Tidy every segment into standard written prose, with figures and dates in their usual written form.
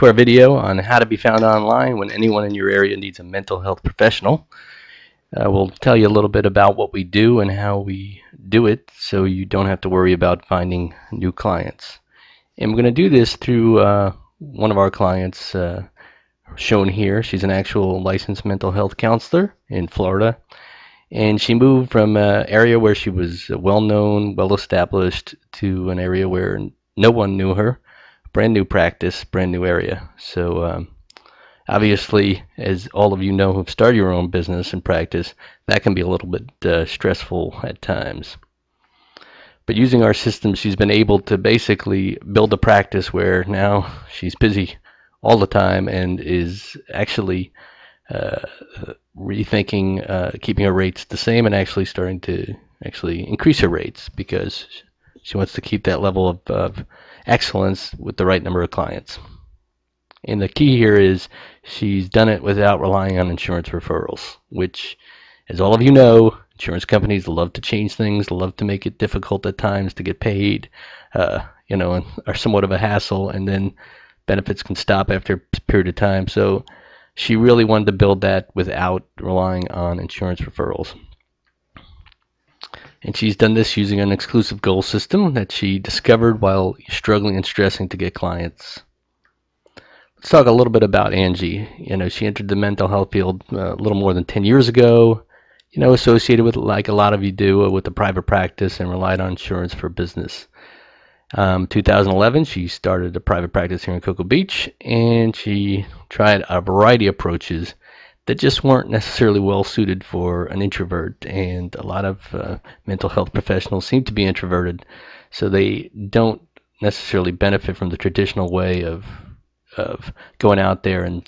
to our video on how to be found online when anyone in your area needs a mental health professional. We'll tell you a little bit about what we do and how we do it so you don't have to worry about finding new clients. And we're going to do this through one of our clients shown here. She's an actual licensed mental health counselor in Florida. And she moved from an area where she was well-known, well-established, to an area where no one knew her. Brand new practice, brand new area. So obviously, as all of you know who've started your own business and practice, that can be a little bit stressful at times. But using our system, she's been able to basically build a practice where now she's busy all the time and is actually rethinking keeping her rates the same and actually starting to increase her rates because she wants to keep that level of excellence with the right number of clients. And the key here is she's done it without relying on insurance referrals, which, as all of you know, insurance companies love to change things, love to make it difficult at times to get paid, and are somewhat of a hassle, and then benefits can stop after a period of time. So she really wanted to build that without relying on insurance referrals. And she's done this using an exclusive goal system that she discovered while struggling and stressing to get clients. Let's talk a little bit about Angie. She entered the mental health field a little more than 10 years ago, associated with, like a lot of you do, with the private practice and relied on insurance for business. 2011, she started a private practice here in Cocoa Beach, and she tried a variety of approaches that just weren't necessarily well suited for an introvert, and a lot of mental health professionals seem to be introverted, so they don't necessarily benefit from the traditional way of going out there and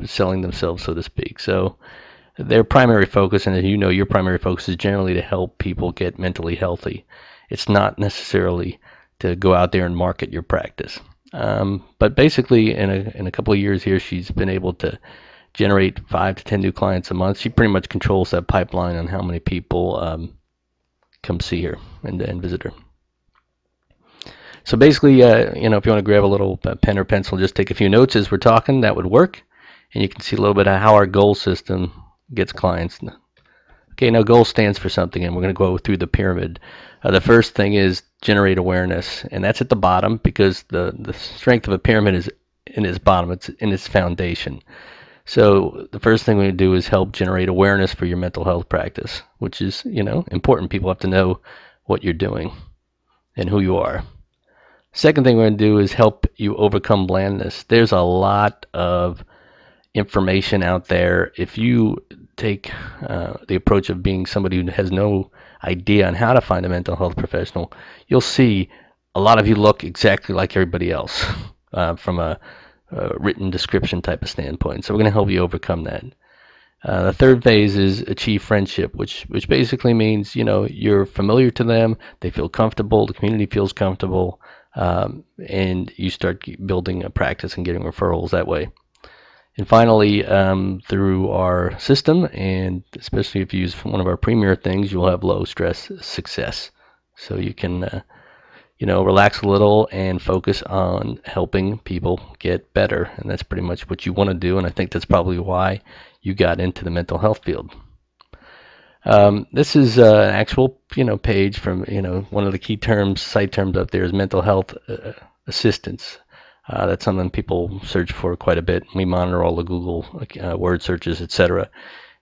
selling themselves, so to speak. So their primary focus, and as you know, your primary focus is generally to help people get mentally healthy. It's not necessarily to go out there and market your practice. But basically, in a couple of years here, she's been able to generate 5 to 10 new clients a month. She pretty much controls that pipeline on how many people come see her and visit her. So basically, if you want to grab a little pen or pencil, just take a few notes as we're talking, that would work. And you can see a little bit of how our goal system gets clients. Okay, now goal stands for something, and we're going to go through the pyramid. The first thing is generate awareness, and that's at the bottom because the strength of a pyramid is in its bottom, it's in its foundation. So the first thing we do is help generate awareness for your mental health practice, which is, important. People have to know what you're doing and who you are. Second thing we're going to do is help you overcome blandness. There's a lot of information out there. If you take the approach of being somebody who has no idea on how to find a mental health professional, you'll see a lot of you look exactly like everybody else from a written description type of standpoint. So we're going to help you overcome that. The third phase is achieve friendship, which basically means, you're familiar to them, they feel comfortable, the community feels comfortable, and you start building a practice and getting referrals that way. And finally, through our system, and especially if you use one of our premier things, you'll have low stress success. So you can, relax a little and focus on helping people get better. And that's pretty much what you want to do. And I think that's probably why you got into the mental health field. This is an actual, page from, one of the key terms, site terms up there is mental health assistance. That's something people search for quite a bit. We monitor all the Google word searches, etc.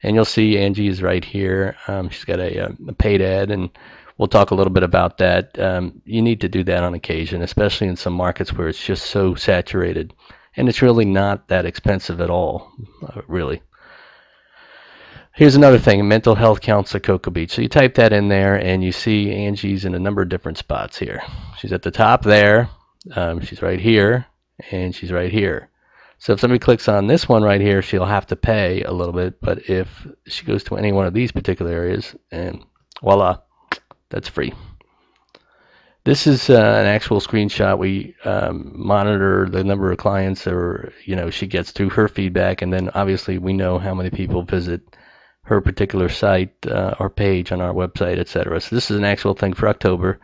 And you'll see Angie is right here. She's got a paid ad, and we'll talk a little bit about that. You need to do that on occasion, especially in some markets where it's just so saturated. And it's really not that expensive at all, really. Here's another thing, mental health counselor Cocoa Beach. So you type that in there, and you see Angie's in a number of different spots here. She's at the top there. She's right here, and she's right here. So if somebody clicks on this one right here, she'll have to pay a little bit. But if she goes to any one of these particular areas, and voila, that's free. This is an actual screenshot. We monitor the number of clients or she gets through her feedback, and then obviously we know how many people visit her particular site or page on our website, etc. So this is an actual thing for October.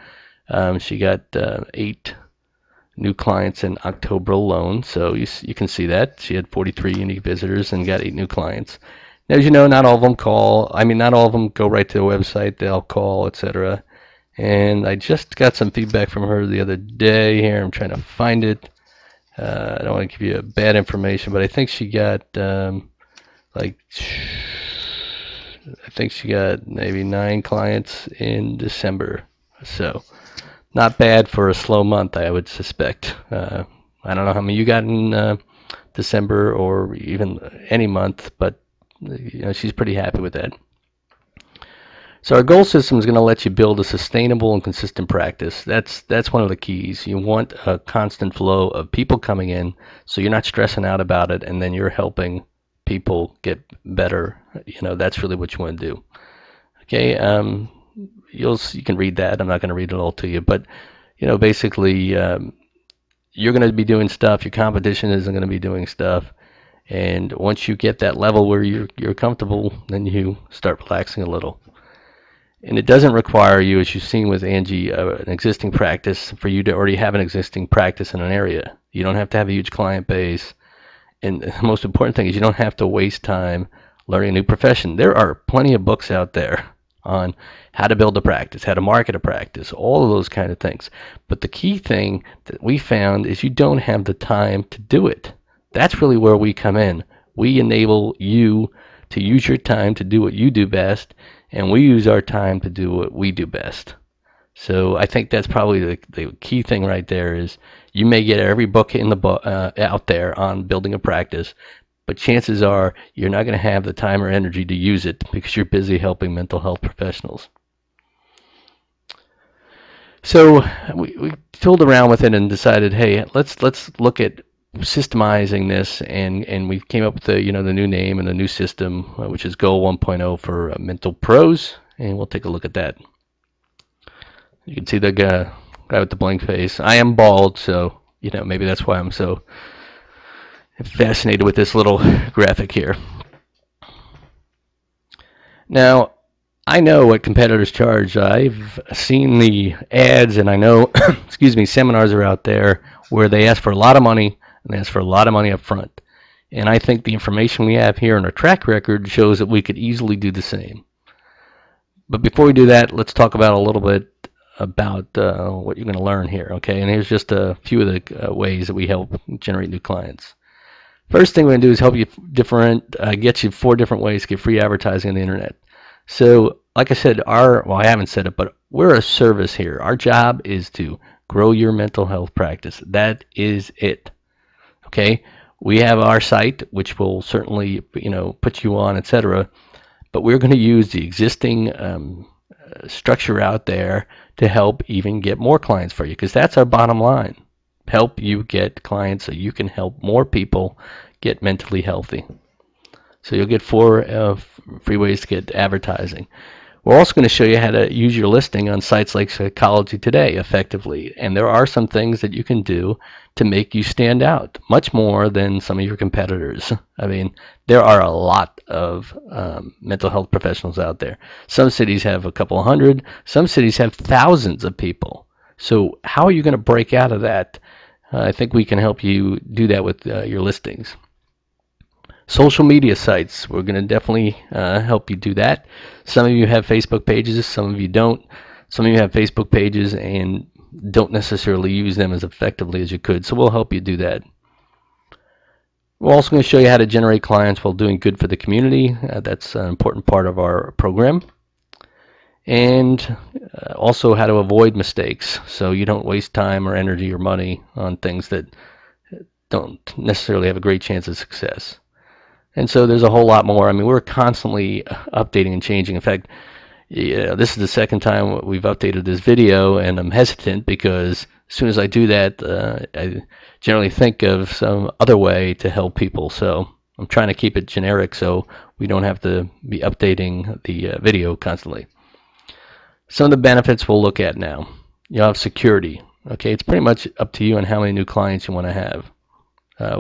She got 8 new clients in October alone. So you can see that she had 43 unique visitors and got 8 new clients. Now, as you know, not all of them call. I mean, not all of them go right to the website. They'll call, etc. And I just got some feedback from her the other day here. I'm trying to find it. I don't want to give you bad information, but I think she got I think she got maybe 9 clients in December. So not bad for a slow month, I would suspect. I don't know how many you got in December or even any month, but she's pretty happy with that. So our goal system is going to let you build a sustainable and consistent practice. That's one of the keys. You want a constant flow of people coming in, so you're not stressing out about it, and then you're helping people get better. That's really what you want to do. Okay, you can read that. I'm not going to read it all to you, but basically, you're going to be doing stuff. Your competition isn't going to be doing stuff. And once you get that level where you're comfortable, then you start relaxing a little. And it doesn't require you, as you've seen with Angie, an existing practice for you to already have an existing practice in an area. You don't have to have a huge client base. And the most important thing is you don't have to waste time learning a new profession. There are plenty of books out there on how to build a practice, how to market a practice, all of those kind of things. But the key thing that we found is you don't have the time to do it. That's really where we come in. We enable you to use your time to do what you do best, and we use our time to do what we do best. So I think that's probably the key thing right there is you may get every book in the out there on building a practice, but chances are you're not going to have the time or energy to use it because you're busy helping mental health professionals. So we tooled around with it and decided, hey, let's look at systemizing this, and we came up with the new name and the new system, which is Goal 1.0 for Mental Pros, and we'll take a look at that. You can see the guy with the blank face. I am bald, so maybe that's why I'm so fascinated with this little graphic here. Now, I know what competitors charge. I've seen the ads, and I know, seminars are out there where they ask for a lot of money, and they ask for a lot of money up front. And I think the information we have here in our track record shows that we could easily do the same. But before we do that, let's talk about a little bit about what you're going to learn here, okay? And here's just a few of the ways that we help generate new clients. First thing we're going to do is help you get you 4 different ways to get free advertising on the internet. So, like I said, I haven't said it, but we're a service here. Our job is to grow your mental health practice. That is it. Okay? We have our site, which will certainly, put you on, etc. But we're going to use the existing structure out there to help even get more clients for you, because that's our bottom line. Help you get clients so you can help more people get mentally healthy. So you'll get 4 free ways to get advertising. We're also going to show you how to use your listing on sites like Psychology Today effectively. And there are some things that you can do to make you stand out, much more than some of your competitors. I mean, there are a lot of mental health professionals out there. Some cities have a couple of hundred. Some cities have thousands of people. So how are you going to break out of that? I think we can help you do that with your listings. Social media sites, we're going to definitely help you do that. Some of you have Facebook pages, some of you don't. Some of you have Facebook pages and don't necessarily use them as effectively as you could, so we'll help you do that. We're also going to show you how to generate clients while doing good for the community. That's an important part of our program. And also how to avoid mistakes so you don't waste time or energy or money on things that don't necessarily have a great chance of success. And so there's a whole lot more. I mean, we're constantly updating and changing. In fact, this is the second time we've updated this video, and I'm hesitant because as soon as I do that, I generally think of some other way to help people. So I'm trying to keep it generic so we don't have to be updating the video constantly. Some of the benefits we'll look at now. You'll have security. Okay, it's pretty much up to you on how many new clients you want to have.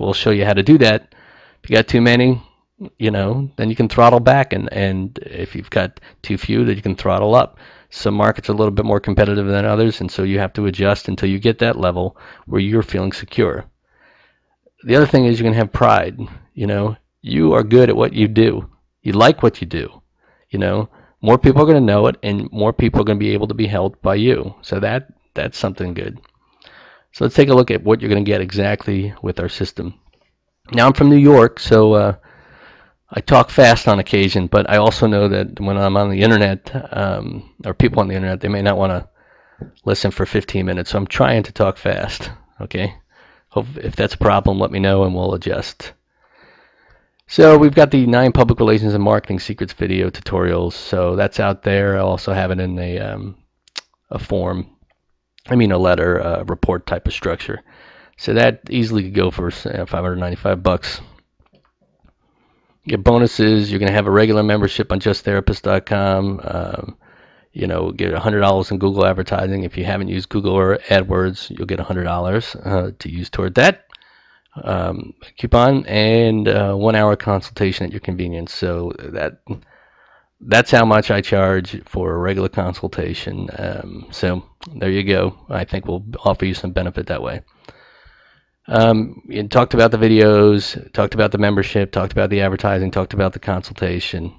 We'll show you how to do that. If you got too many, then you can throttle back, and if you've got too few, then you can throttle up. Some markets are a little bit more competitive than others, and so you have to adjust until you get that level where you're feeling secure. The other thing is you're going to have pride. You are good at what you do. You like what you do. More people are going to know it, and more people are going to be able to be helped by you. So that's something good. So let's take a look at what you're going to get exactly with our system. Now, I'm from New York, so I talk fast on occasion, but I also know that when I'm on the internet, or people on the internet, they may not want to listen for 15 minutes, so I'm trying to talk fast, okay? Hope if that's a problem, let me know and we'll adjust. So we've got the 9 public relations and marketing secrets video tutorials, so that's out there. I'll also have it in a form, a letter, a report type of structure. So that easily could go for $595. You get bonuses. You're going to have a regular membership on justtherapist.com. Get $100 in Google advertising. If you haven't used Google or AdWords, you'll get $100 to use toward that coupon, and 1 hour consultation at your convenience. So that's how much I charge for a regular consultation. So there you go. I think we'll offer you some benefit that way. You talked about the videos, talked about the membership, talked about the advertising, talked about the consultation.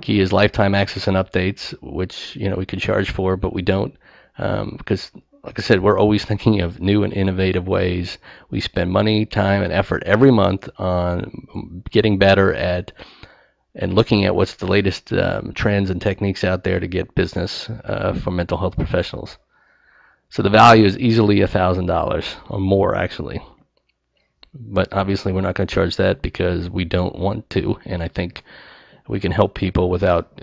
Key is lifetime access and updates, which we can charge for, but we don't, because like I said, we're always thinking of new and innovative ways. We spend money, time, and effort every month on getting better at and looking at what's the latest trends and techniques out there to get business for mental health professionals. So the value is easily $1,000 or more, actually. But obviously we're not going to charge that because we don't want to, and I think we can help people without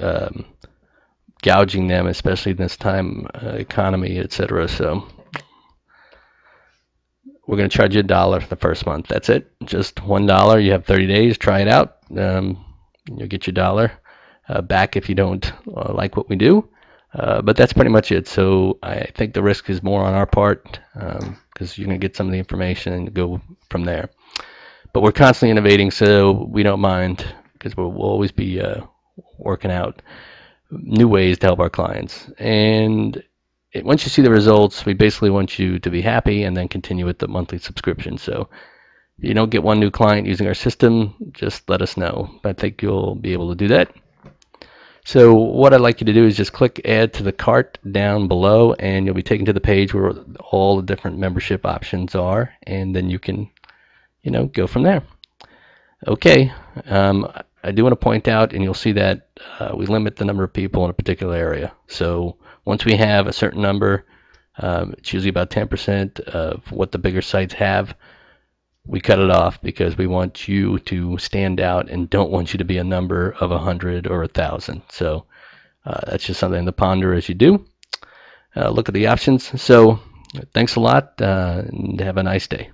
gouging them, especially in this time economy, etc. So we're going to charge you $1 for the first month. That's it, just $1. You have 30 days. Try it out. You'll get your $1 back if you don't like what we do. But that's pretty much it. So I think the risk is more on our part because you're going to get some of the information and go from there. But we're constantly innovating, so we don't mind because we'll always be working out new ways to help our clients. And once you see the results, we basically want you to be happy and then continue with the monthly subscription. So if you don't get one new client using our system, just let us know. I think you'll be able to do that. So what I'd like you to do is just click add to the cart down below, and you'll be taken to the page where all the different membership options are, and then you can go from there. Okay, I do want to point out, and you'll see that we limit the number of people in a particular area. So once we have a certain number, it's usually about 10% of what the bigger sites have, we cut it off because we want you to stand out and don't want you to be a number of 100 or 1,000. So that's just something to ponder as you do. Look at the options. So thanks a lot and have a nice day.